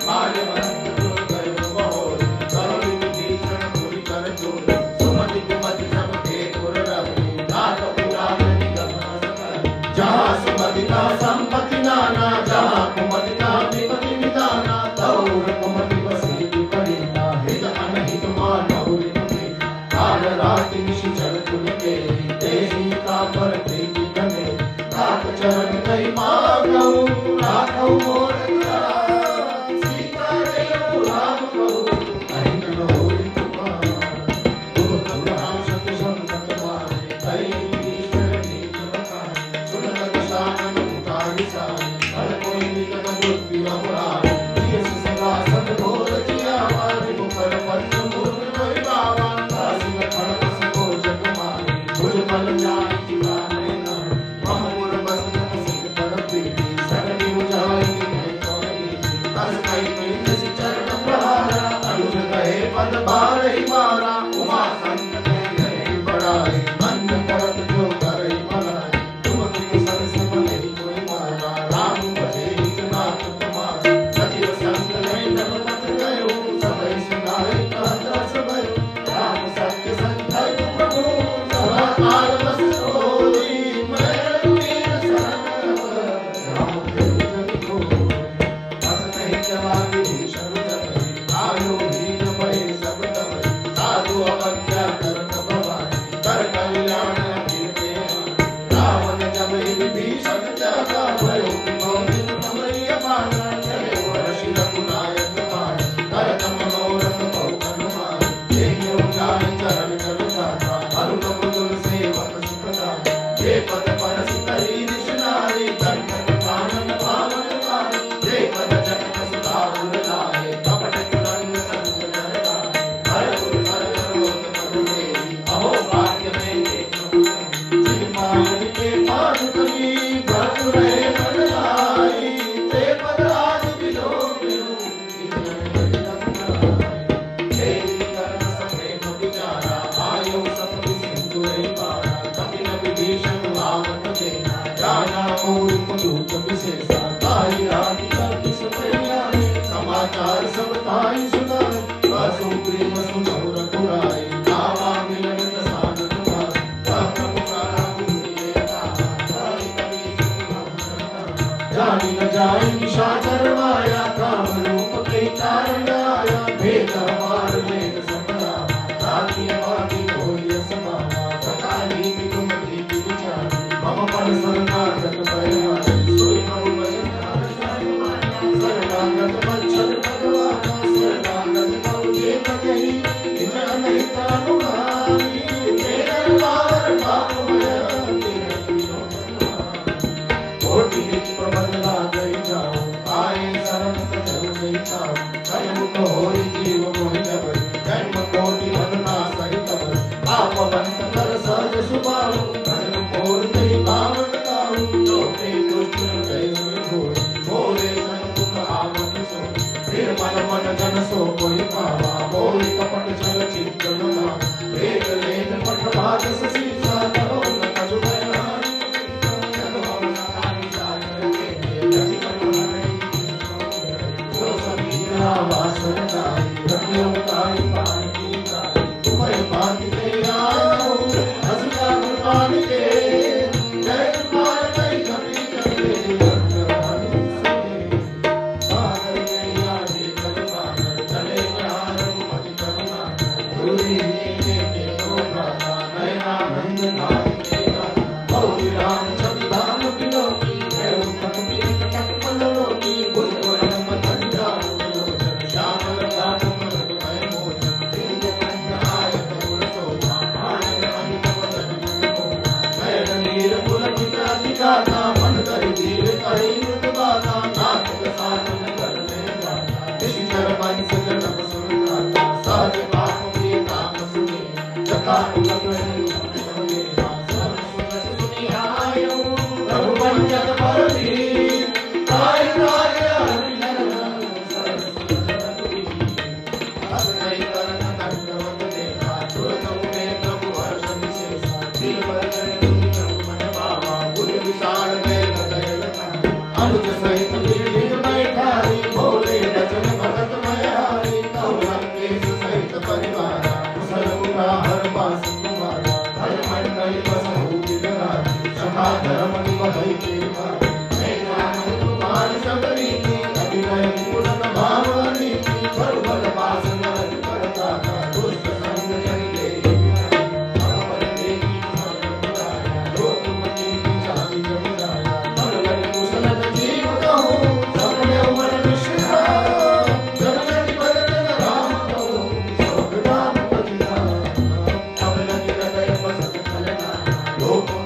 मारे मन जो करो बहुत करो विदेश पूरी कर जो सुमति कुमति सब के पुर रहे नाथ पुराण निगम जहाँ सुमति का संपत्ति नाना जहाँ कुमति का विपत्ति निदाना तौर कुमति बसी पड़े ना हित अनहित मानव काल रात निशिचर तुल के तेजी का पर प्रीति बने काट चरण कई मागो राखो मोर सीता देव राम को अहित न होई कुमार तुम राम सत्य संत मारे कई ईश्वर नीत बखाने सुन लग शासन उतारी सारे हर कोई निकट बुद्धि अमरार ये सदा सद घोर जिया मारे मुकर पद्म मूर्ति कोई बाबा मन जाए ठिकाने ना हम मुर बस सिर पर प्रीति सरनी उजाई है कोई बस कई किसी चरण प्रहारा अनुज गए पद बार ही मारा उमा संत ने गए बड़ाई मन करत जो करे भलाई तुम की सरस बने कोई मारा राम भजे नाथ तुम्हारा सजीव संत ने जब मत गयो सबई सुनाए कहता सबई राम सत्य संत प्रभु काल बस होई मैं वीर शरण राम जन को बस नहीं चला विभीषण जब आयो हीन भय सब तब साधु अवज्ञा करत भवान कर कल्याण कीर्ते रावण जब विभीषण जगा भयो विमोहित समरिय माना चले वर्षि रघुनायक मान करत मनोरथ बहु हनुमान देहियो जाय चरण कर जाता अरुण मुदुल सेवक जे पद परस करी निशनारी कंठन कानन पावन कान जे पद जगत सुधार लाए कपट कुरंग संग जरता हर गुरु हर करोत करुणे अहो भाग्य में देखो जिन पावन के पाद करी भक्त रहे मन लाई ते पद आज बिलो बिलो तेरी करन सके विचारा आयो सब सिंधु रे पारा कपिल विभीषण आवत देना जाना और कुरूप विशेषा ताई रानी का किस प्रियारे समाचार सब ताई सुनाए बसु प्रेम सुनो रघुराई नावा मिलन दसान तुम्हार प्रभु पुकारा पुनिये ताई कवि जानी न जाए निशाचर माया काम रूप के कारण आया भेद हमार लेन सबरा राती वादी कोई समाना सकाली विकुमति विचार मम पद शरणागत भयमान सोई मम भजन शरणागत वत्सल भगवान शरणागत कौजे भजहि निज अनहित अनुगामी तेरे द्वार पापमय कोटि निज प्रबल गई जाओ आए शरण तजल गई जाओ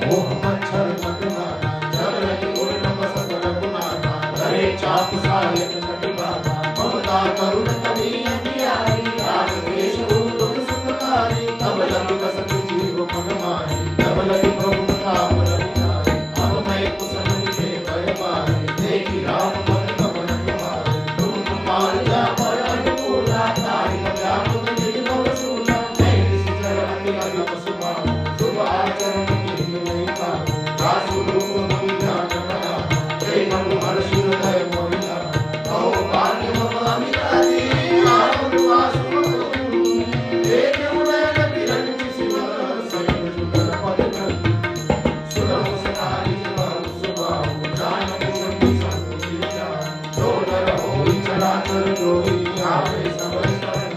मोह मच्छर मत माना जब लगी उड़ नमस सकल गुनाना करे चाप सायक कटी बाधा ममता करुण कभी अंधियारी राग द्वेष दुख सुखकारी तब लगी बसत जीव मन माही तब लगी प्रभु नाम रविनारी अब मैं कुसुम निधे भय मारे देखी राम मन कमल तुम्हारे तुम कुमार जा पर अनुकूला तारी बजा मुझ निर्मल सूला मैं किसी चरण की अगम सुभा शुभ आचरण की नहीं पाऊं दासु रूप मुनि जान बना हे मनु हर्ष हृदय मोहिला ओ पानी मम अमितादी आनंद वासु एक मुने नबी रंग शिव सैन सुंदर पद सुरम सतारी बहु सुभाऊ जान पूर्ण संति जा जो नर होई चराचर जोई आवे सब शरण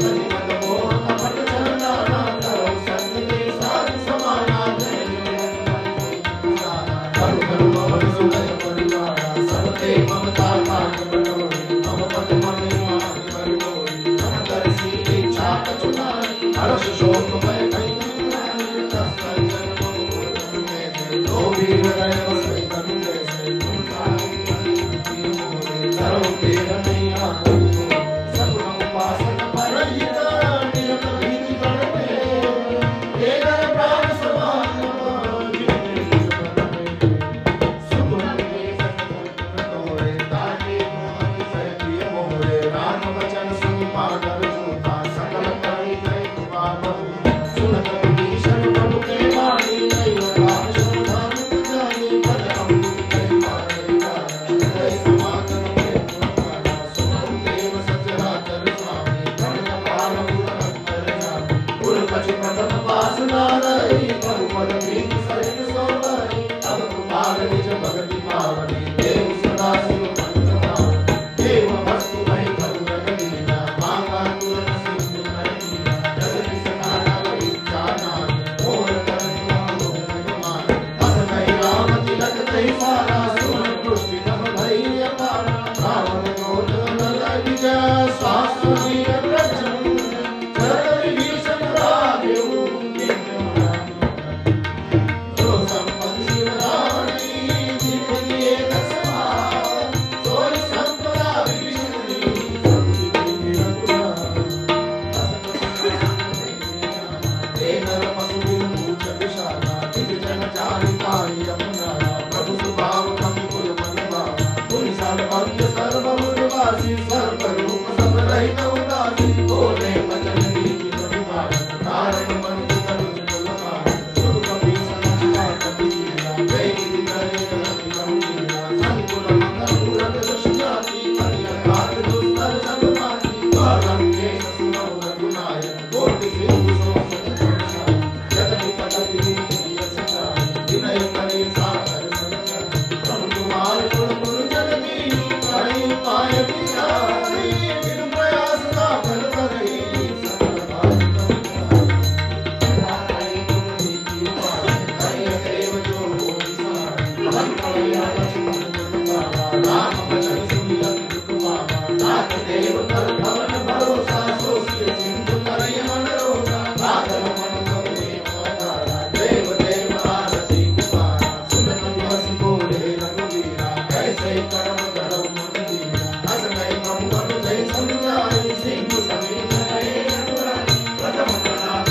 कति मत मोह कपट चलना ना करो संग के साथ समाना करु करु भवन सुदय परिवारा सबते ममता काट बटोरी मम पद मने मान परिमोरी मम दर्शी इच्छा कछुनारी हर्ष शोक भय कहीं नहीं तस्कर जन्म में दो वीर हृदय बसे कनु जैसे तुम काली मोरे करो तेर नहीं आते सगुण उपासक परहिता निरत भीति बढ़ते तेगर प्राण समान राम वचन सुनि पाकर जोता सकल करी गए कुमार सुनत विभीषण प्रभु के वाणी नहीं राम शरण जाने पद अमृत के मारे जय समागम के पुराना सुनो देव सचराचर स्वामी धन कपाल अंतर जामी पुर पछ प्रथम पास नारई प्रभु पद प्रीत सहित सोवई अब कुमार निज भगति पावनी देव सदा शिव देव वस्तु भय करु रघुवीरा मांगा तुरंत सिंधु करीना जगति सकाना वही जाना और कर सुनो मान अस नहीं राम तिलक तै सारा सुन पुष्टि नभ भई अपारा रावण क्रोध नल विजय शास्त्री रक्षण जगत विभीषण राघव जो संपत्ति शिवरानी जिनकी एक समान सोई संपदा प्रभु सुभाव कवि कुल मन भाव पुनि सर्वज्ञ सर्वभूतवासी सर्वरूप सब रहित उदासी बोले वचन नीति प्रतिपाल कारण मन करुण कुलमान सुर कपि संचिता कबीरा वेद करे रति गंभीरा संकुल मंगल पूरत दुष्टाति अनियकार दुस्तर सब माती परम के सुनो रघुनायक कोटि सिंधु सो सत जगति पटति विनय करे सागर प्रभु कुमार गुण गुरु जगती कहीं पाए बिचारी बिनु प्रयास सागर करई सकल देव जो राम वचन सुनि अति दुख पावा नाथ देव कर भवन भरोसा सो सिंधु करई मन रोसा सागर मन कवि अवतारा देव देव आरसी कुमारा सुनत बसि बोले रघुवीरा कैसे कर्म करो मन दीरा अस नहीं प्रभु पद जय समझाई सिंधु समेत गए रघुराई प्रथम प्रणाम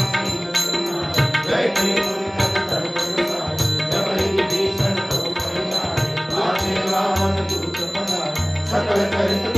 जय देव धर्म साई जब विभीषण प्रभु परिवारे आजे रावण दूत बना सकल चरित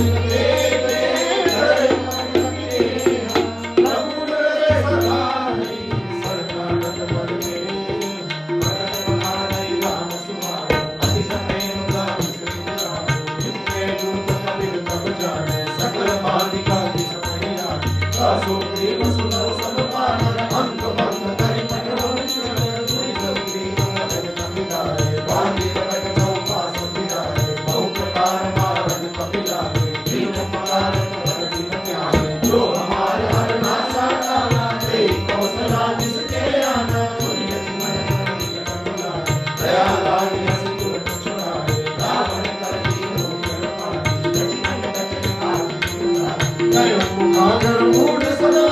मूड सदा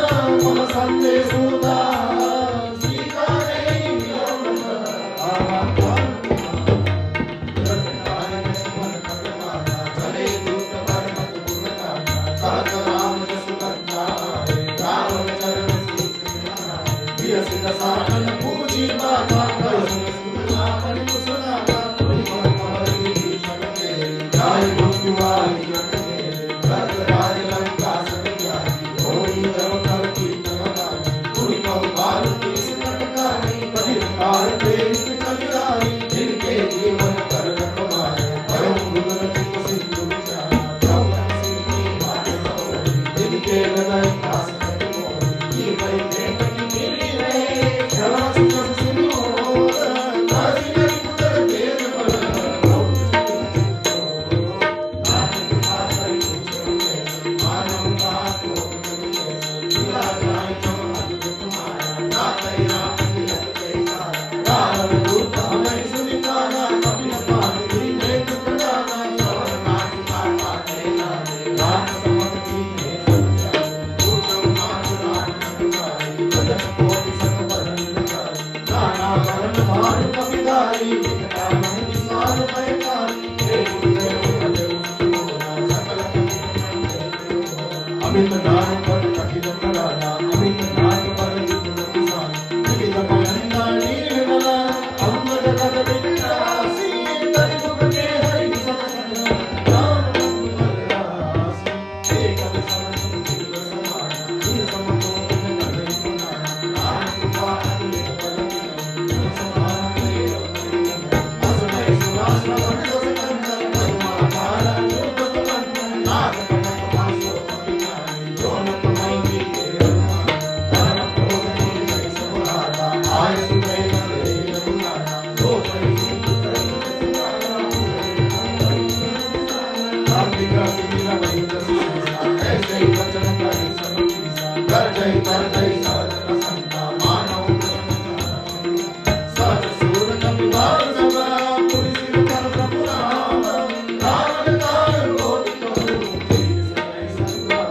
मम संदेश ज्ञान कपिदारी विकटा मन विशाल भयकारी हे गुरुदेव सकल अमित ज्ञान पर अखिल राजा अमित ज्ञान पर युद्ध किसान विविध भयंदा नीलमला अमृत कद विकासी तरिमुख के हरि सतसंग राम रासी एक समन जीव समाना इन समतो नगरी पुनाना नाम कृपा अतुलित परम समान असमय सुवास रमण दस कंदन महिमा धारा युग बंधन नाग कनक वासो कपिनानी जोनक मई के धर्म क्रोध नील सबहारा आय सुबह नरे रघुनाथा दो परि सिंधु सरस्वती क्रांति क्रांति मिला वही दसीसा ऐसे ही वचन करी सब कीसा कर जय साधन संता मानव सत सूर कपिवार सभा पुरी सिर कर प्रभु राम रावण काल गोदी तो समय संगा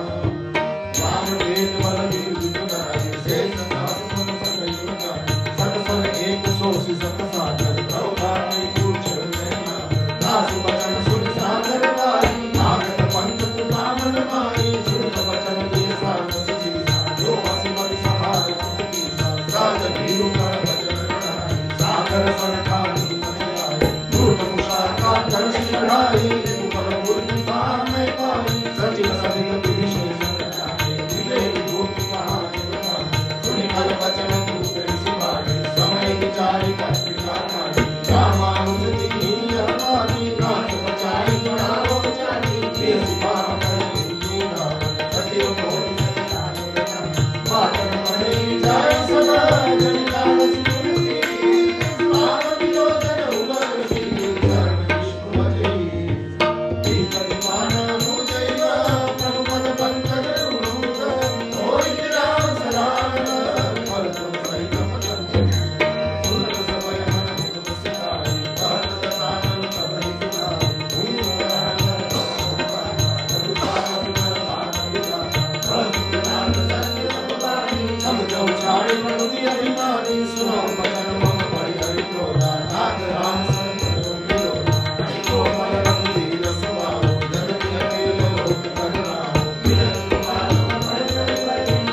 राम वेद बल विद्युत कराए शेष सात मन सगई लगाए सत फल एक सोसी सत सागर प्रभुदार में पूछ रहना दास वचन सुन सागर वारी नागत पंच ब्राह्मण मारी सुन वचन दिए साग सीसा जो हसी मति सहाय कीसा राज धीरु कर वचन कराए सागर सरखानी मचलाए दूत मुशाका धर्ष चढ़ाई फल मूर्ति में पाई सचिव सदित विशेष जाए मिले विभूति कहानी बताई सुनि फल वचन दूत सिवाए समय विचारी कर विचार रामानुज की हमारी नाथ बचाई चढ़ाओ जानी देश पार कर लीला सत्य कोटि सत्याने पाटन मणि जाय सदा जनिता रसिकुति स्वाम विलोचन उबर सी धर्म विष्णु मति दीपति मान मुजैवा प्रभु पद पंकज उन्नत होई राम सरान फल तुम सहित पतन सुनत समय मन मुख सिखाई धर्म दसानन सबहि सुनाई हम जो छाड़े प्रभु अभिमानी सुनो वचन मम परि हरि क्रोधा नाथ राम संत मिलो को मल रंगीर समाओ जगति अकेले लोक करनाओ मिलन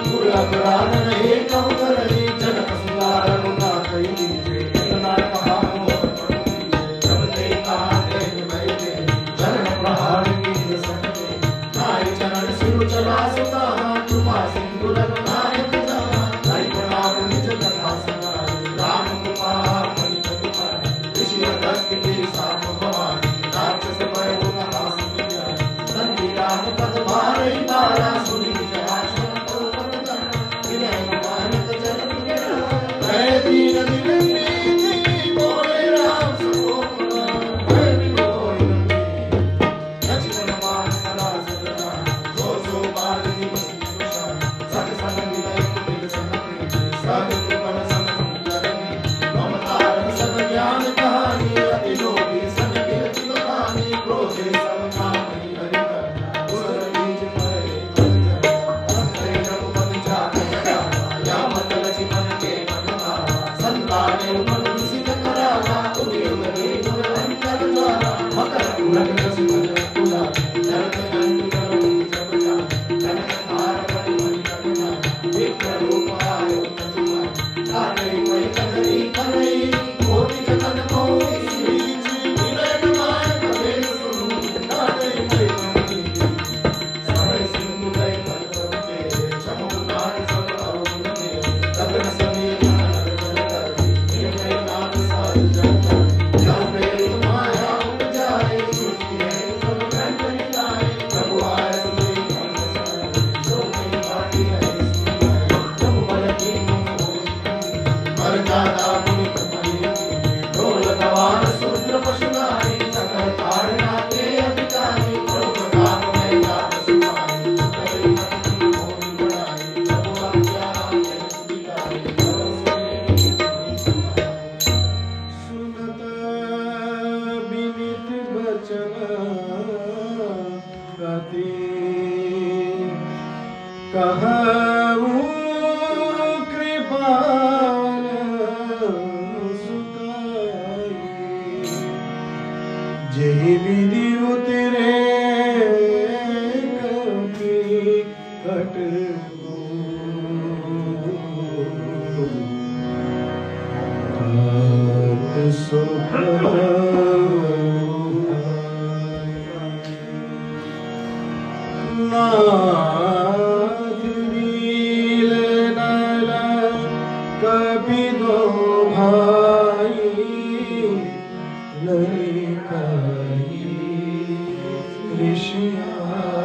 पूरा पुराण रहे कब करही जनक सुधारनु ना कही लीजे इतना कहा मोर पड़ लीजे जब ते कहा तेज बैठे चरण प्रहार की सकते नाय चरण सिर चला सुता कृपा सिंधु रघुनायक जाना हरि प्रणाम निज कथा सुनाई राम कृपा मणि कटुपाई ऋषि अगस्त्य के साम भवानी राक्षस भय कथा सुनि जाई नंदी राम पद भारै तारा सुनि जयाशय पद विनय मानक जन जय दीन दीन बोले राम सको भय बिलोय लक्ष्मण मान सदा सदा जो बाल दिवस सत सत मिलय कुटिल सन प्रीति सत कृपण सन सुंदरनी ममतार सत ज्ञान कहानी अति लोभी सन कीर्ति बखानी क्रोधे सब कामहि हरि करना उर बीज परे संतरे रघुपति जात या मत लक्ष्मण के मन भावा संताने मन सिद्ध करावा उदयोग के गुण अंतर द्वारा मकर कुलन रस मन कुला जरत जंतु करो जब जा कनक हार परि मणि कटना विप्र रूप आयो तजुमा काटे कोई कदरी करई कोटि जतन कोई श्रीज विनय मान कबे सुनु काटे कोई मणि समय सिंधु गए कर करते चमुनार सब अरुण ने लगन सभी नगर कर इनके नाथ सार जग जब मेरी माया उपजाए सृष्टि है सब ग्रंथ निकाय प्रभु आए सुनी मन सर जो मेरी बाती है सुनाए जब बल की मर जाता मुनि कमली ढोल गवान सूत्र पशुनारी सकल ताड़ना के अधिकारी प्रभु नाम में जात सुनाई करी कटि मोहि बढ़ाई जब अज्ञा जगत बिगाई सुनत विनित वचन गति कहूँ कृपाल सुता जही विधि उतरे कभी कट सुख नाथ नील नल कभी दो भाई नहीं कही ऋषियासिस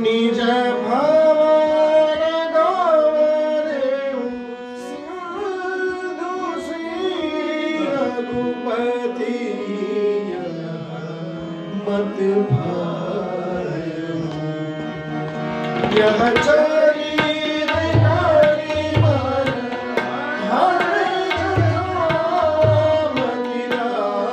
निज भवन गौरव सिंधु श्री रघुपति मत भायो यह चरित नारी मन हर जन्म निराश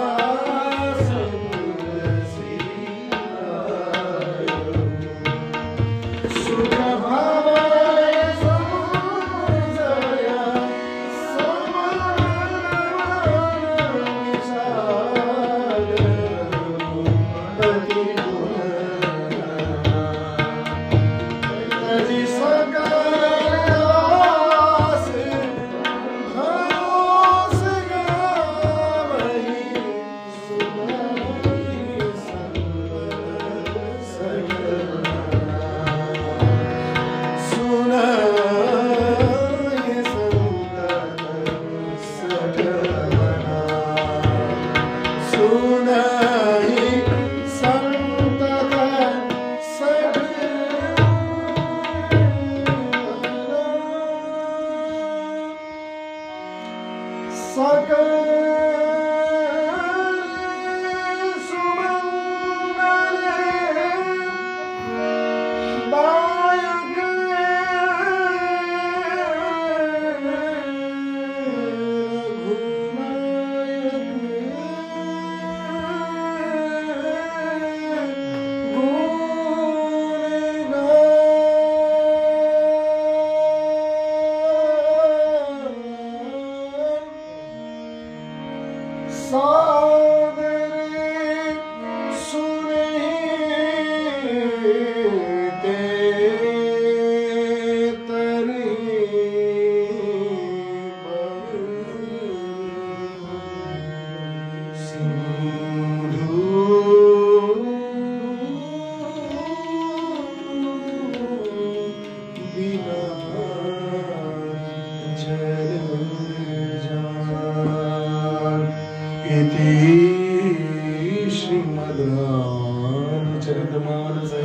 इति श्रीमद्रामचरितमानसे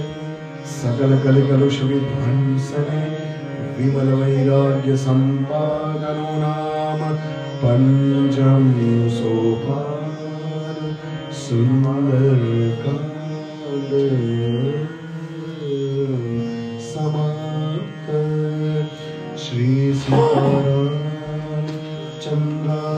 सकल कलिकलुष विध्वंसने विमल वैराग्य संपादनो नाम पंचम सोपान सुंदरकांड समाप्त। श्री सीताराम चंद्र